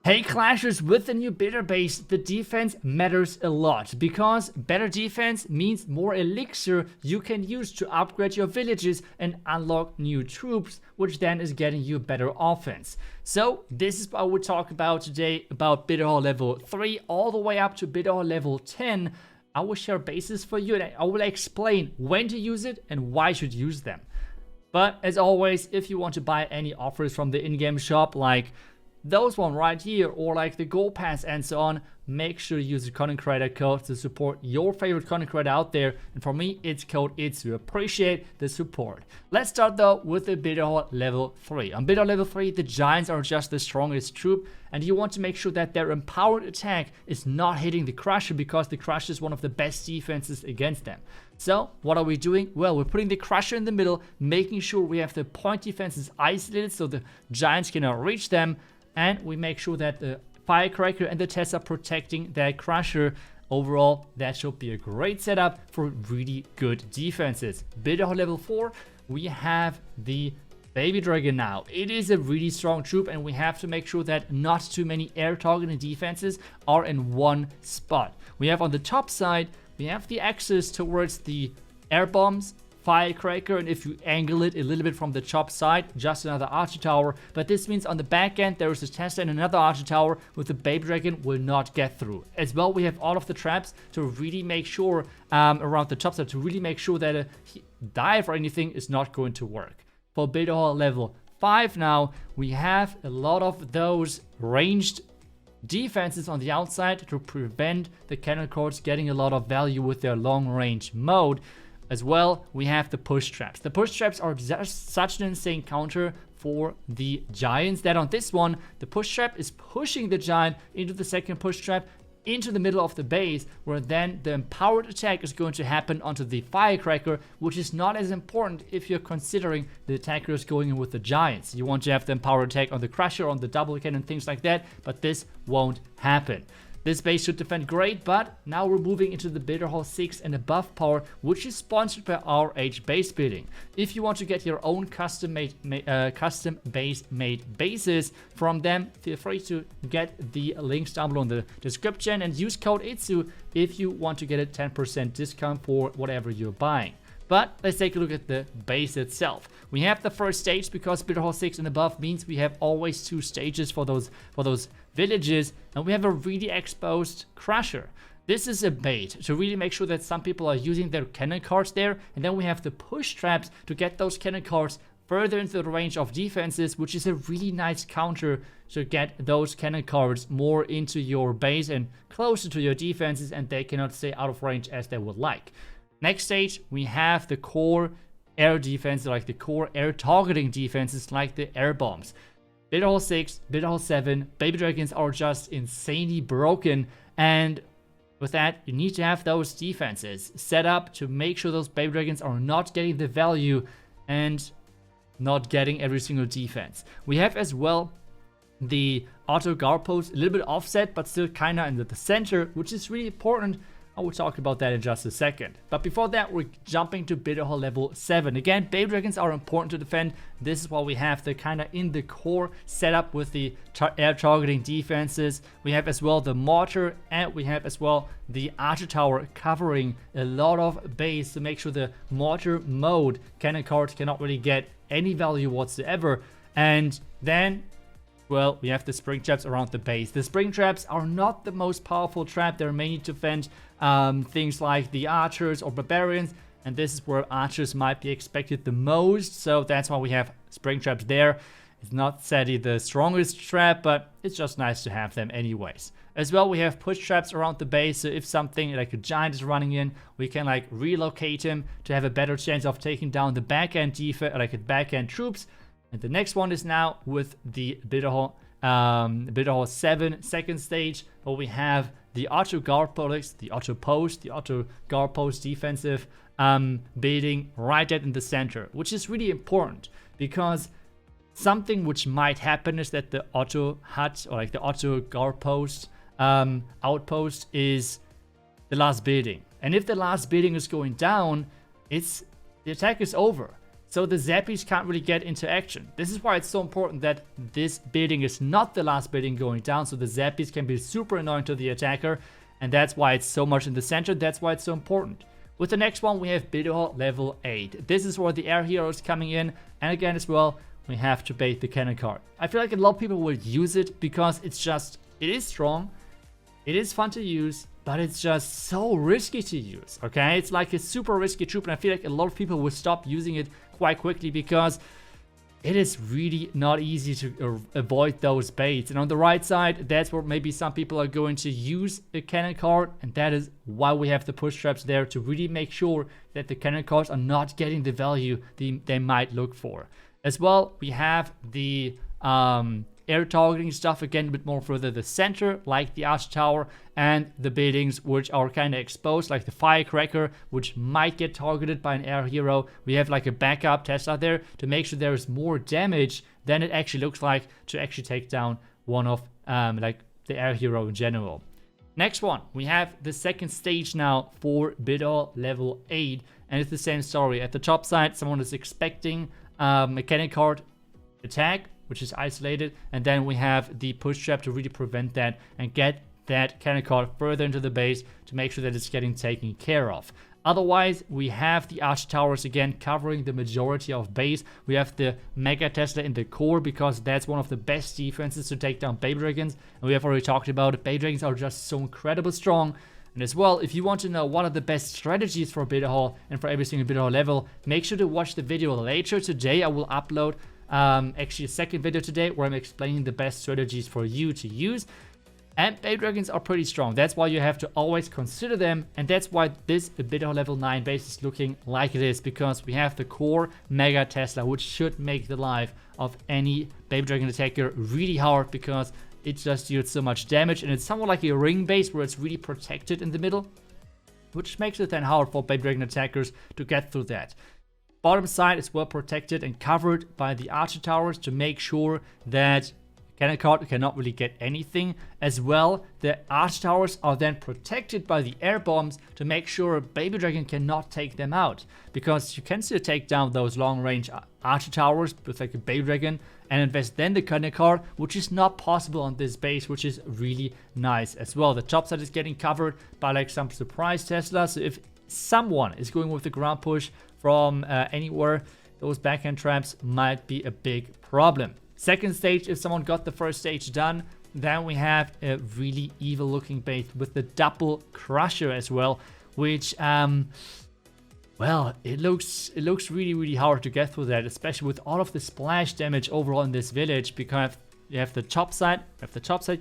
Hey Clashers, with the new builder base, the defense matters a lot because better defense means more elixir you can use to upgrade your villages and unlock new troops, which then is getting you better offense. So this is what we'll talk about today, about builder hall level 3 all the way up to builder hall level 10. I will share bases for you and I will explain when to use it and why you should use them. But as always, if you want to buy any offers from the in-game shop, like those one right here, or like the gold pass and so on, make sure you use the content creator code to support your favorite content creator out there. And for me, it's code iTzu. Appreciate the support. Let's start though with the builder hall level 3. On builder level 3, the giants are just the strongest troop, and you want to make sure that their empowered attack is not hitting the crusher, because the crusher is one of the best defenses against them. So what are we doing? Well, we're putting the crusher in the middle, making sure we have the point defenses isolated so the giants cannot reach them. And we make sure that the firecracker and the Tess are protecting that crusher. Overall, that should be a great setup for really good defenses. Builder hall level 4, we have the baby dragon now. It is a really strong troop, and we have to make sure that not too many air targeting defenses are in one spot. We have on the top side, we have the access towards the air bombs, firecracker, and if you angle it a little bit from the top side, just another archer tower. But this means on the back end there is a Tesla and another archer tower with the baby dragon will not get through. As well, we have all of the traps to really make sure around the top side, to really make sure that a dive or anything is not going to work. For builder hall level 5 now, we have a lot of those ranged defenses on the outside to prevent the cannon cords getting a lot of value with their long range mode. As well, we have the push traps. The push traps are just such an insane counter for the giants that on this one, the push trap is pushing the giant into the second push trap into the middle of the base, where then the empowered attack is going to happen onto the firecracker, which is not as important if you're considering the attackers going in with the giants. You want to have the empowered attack on the crusher, on the double cannon, things like that, but this won't happen. This base should defend great, but now we're moving into the builder hall 6 and above power, which is sponsored by RH base building. If you want to get your own custom base made bases from them, feel free to get the links down below in the description and use code iTzu if you want to get a 10% discount for whatever you're buying. But let's take a look at the base itself. We have the first stage, because builder hall 6 and above means we have always 2 stages for those villages, and we have a really exposed crusher. This is a bait to really make sure that some people are using their cannon cards there, and then we have the push traps to get those cannon cards further into the range of defenses, which is a really nice counter to get those cannon cards more into your base and closer to your defenses, and they cannot stay out of range as they would like. Next stage, we have the core air defense, like the core air targeting defenses, like the air bombs. Builder hall 6, builder hall 7, baby dragons are just insanely broken, and with that, you need to have those defenses set up to make sure those baby dragons are not getting the value and not getting every single defense. We have as well the auto guard post, a little bit offset, but still kind of in the center, which is really important. I will talk about that in just a second. But before that, we're jumping to builder hall level 7. Again, baby dragons are important to defend. This is why we have the kind of in the core setup with the air targeting defenses. We have as well the mortar, and we have as well the archer tower covering a lot of base to make sure the mortar mode cannon cards cannot really get any value whatsoever. And then, well, we have the spring traps around the base. The spring traps are not the most powerful trap. They're mainly to defend things like the archers or barbarians, and this is where archers might be expected the most, so that's why we have spring traps there. It's not sadly the strongest trap, but it's just nice to have them anyways. As well, we have push traps around the base, so if something like a giant is running in, we can like relocate him to have a better chance of taking down the back-end defense, like the back-end troops. And the next one is now with the builder hall 7 second stage, where we have the auto guard post, the auto guard post defensive building right there in the center, which is really important, because something which might happen is that the auto hut, or like the auto guard post outpost, is the last building, and if the last building is going down, the attack is over. so the Zappies can't really get into action. This is why it's so important that this building is not the last building going down, so the Zappies can be super annoying to the attacker, and that's why it's so much in the center, that's why it's so important. With the next one, we have Builder Hall level 8. This is where the air hero is coming in, and again as well, we have to bait the cannon card. I feel like a lot of people will use it because it is strong, it is fun to use, but it's just so risky to use, okay? It's like a super risky troop, and I feel like a lot of people will stop using it quite quickly because it is really not easy to avoid those baits. And on the right side, that's where maybe some people are going to use a cannon card, and that is why we have the push traps there, to really make sure that the cannon cards are not getting the value they might look for. As well, we have the air targeting stuff, again a bit more further the center, like the arch tower, and the buildings which are kind of exposed, like the firecracker, which might get targeted by an air hero. We have like a backup Tesla there to make sure there is more damage than it actually looks like to actually take down one of like the air hero in general. Next one, we have the second stage now for Builder Hall level 8, and it's the same story. At the top side, someone is expecting a cannon card attack, which is isolated, and then we have the push trap to really prevent that and get that cannon card further into the base to make sure that it's getting taken care of. Otherwise, we have the arch towers again covering the majority of base. We have the Mega Tesla in the core because that's one of the best defenses to take down Baby Dragons, and we have already talked about it. Baby Dragons are just so incredibly strong. And as well, if you want to know what are the best strategies for Builder Hall and for every single Builder Hall level, make sure to watch the video later today. I will upload actually a second video today where I'm explaining the best strategies for you to use. And Baby Dragons are pretty strong. That's why you have to always consider them, and that's why this Builder Hall level 9 base is looking like it is, because we have the core Mega Tesla, which should make the life of any Baby Dragon attacker really hard, because it just deals so much damage, and it's somewhat like a ring base where it's really protected in the middle, which makes it then hard for Baby Dragon attackers to get through that. Bottom side is well protected and covered by the archer towers to make sure that cannon card cannot really get anything. As well, the arch towers are then protected by the air bombs to make sure Baby Dragon cannot take them out, because you can still take down those long range archer towers with like a Baby Dragon and invest then the cannon card, which is not possible on this base, which is really nice as well. The top side is getting covered by like some surprise Tesla, so if someone is going with the ground push from anywhere, those backhand traps might be a big problem. Second stage, if someone got the first stage done, then we have a really evil looking base with the double crusher as well, which well, it looks really hard to get through that, especially with all of the splash damage overall in this village, because you have the top side,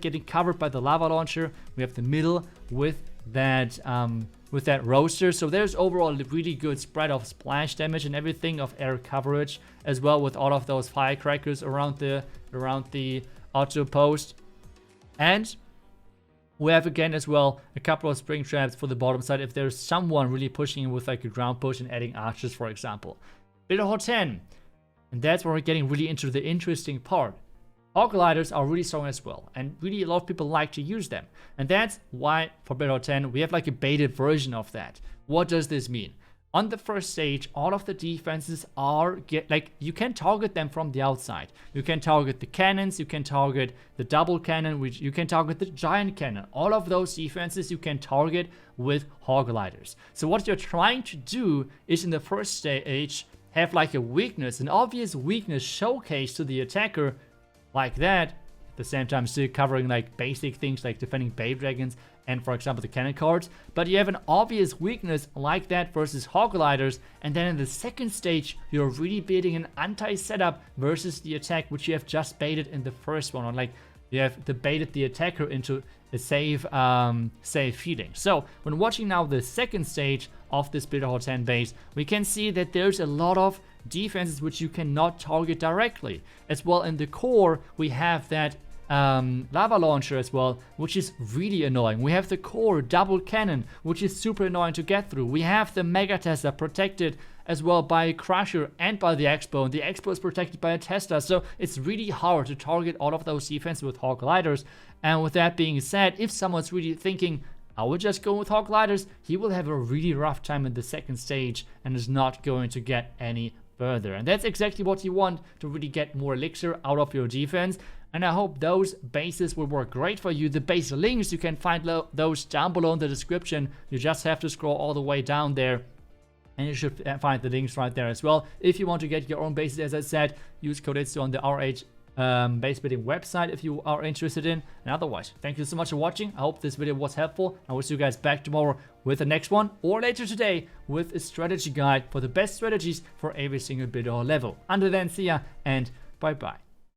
getting covered by the lava launcher. We have the middle with that roaster, so there's overall a really good spread of splash damage and everything, of air coverage as well, with all of those firecrackers around the iTzu post. And we have again as well a couple of spring traps for the bottom side if there's someone really pushing in with like a ground push and adding archers, for example. Builder Hall 10, and that's where we're getting really into the interesting part. Hog gliders are really strong as well, and really a lot of people like to use them. And that's why for Builder Hall 10 we have like a baited version of that. What does this mean? On the first stage, all of the defenses are you can target them from the outside. You can target the cannons, you can target the double cannon, which you can target the giant cannon. All of those defenses you can target with hog gliders. So what you're trying to do is in the first stage have like a weakness, an obvious weakness showcased to the attacker, like that, at the same time still covering like basic things like defending Baby Dragons and, for example, the cannon cards. But you have an obvious weakness like that versus hog gliders, and then in the second stage you're really building an anti-setup versus the attack, which you have just baited in the first one, or like you have baited the attacker into a safe feeling. So when watching now the second stage of this Builder Hall 10 base, we can see that there's a lot of defenses which you cannot target directly. As well, in the core we have that lava launcher as well, which is really annoying. We have the core double cannon, which is super annoying to get through. We have the Mega Tesla protected as well by a crusher and by the Expo, and the Expo is protected by a Tesla, so it's really hard to target all of those defenses with hog gliders. And with that being said, if someone's really thinking, I would just go with hog gliders, he will have a really rough time in the second stage and is not going to get any further. And that's exactly what you want to really get more elixir out of your defense. And I hope those bases will work great for you. The base links, you can find those down below in the description. You just have to scroll all the way down there. And you should find the links right there as well. If you want to get your own bases, as I said, use code iTzu on the RH base building website if you are interested in. And otherwise, thank you so much for watching. I hope this video was helpful. I will see you guys back tomorrow with the next one, or later today with a strategy guide for the best strategies for every single builder or level. Until then, see ya and bye bye.